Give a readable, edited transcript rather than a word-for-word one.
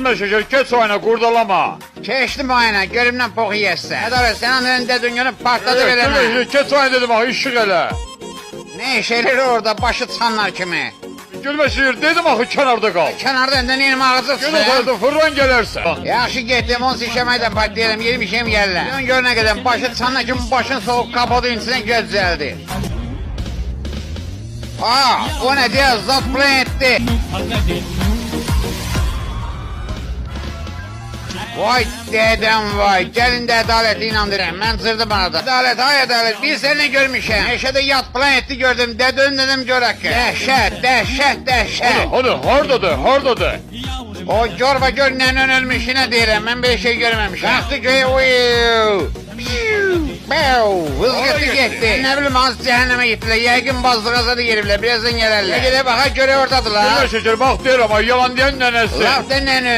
Gülme şeker, kes oyna, kurdalama. Keçdim oyna, görümdən poxu yesə. Ədalət, sən önündə dünyanı partladı Evet, eləmə. gülme şeker, kes oyna dedim ha, işik elə. Ne iş eləyir orada, başı çıxanlar kimi. Gülme şeker, dedim axı kənarda qal. Kənarda indi neyim ağzı Gülme çıxır. fırlan gələrsən. Yaxşı getdim, onu işəməkdən partlayalım, yerim işəm gəlirlər. Ön gör nə qədər, başı çıxanlar kimi başın soğuk kapadı içinə gözəldir. Aa, o ne diye zat plan etti. Vay dedem vay, gelin de adaleti inandırayım, ben zırdı bana da. Adalet, hay adalet, bir seni görmüşüm. Eşede yat plan etti gördüm, dedim görək. Dehşet, dehşet, dehşet. Hadi, hardadır. O gör ve gör nenin ölmüşüne deyirəm, ben bir şey görmemişim. Kalktı köye, uyuuu. Hız gitti. Ne bileyim az cehenneme gittiler. Yəqin bazlıqaza da yeriblər. Birazdan gələrlər. Gedib baxa göre oradadılar. Gülme şeker, bak deyirəm ha, yalan diyen nənəsi. Laf da nəni.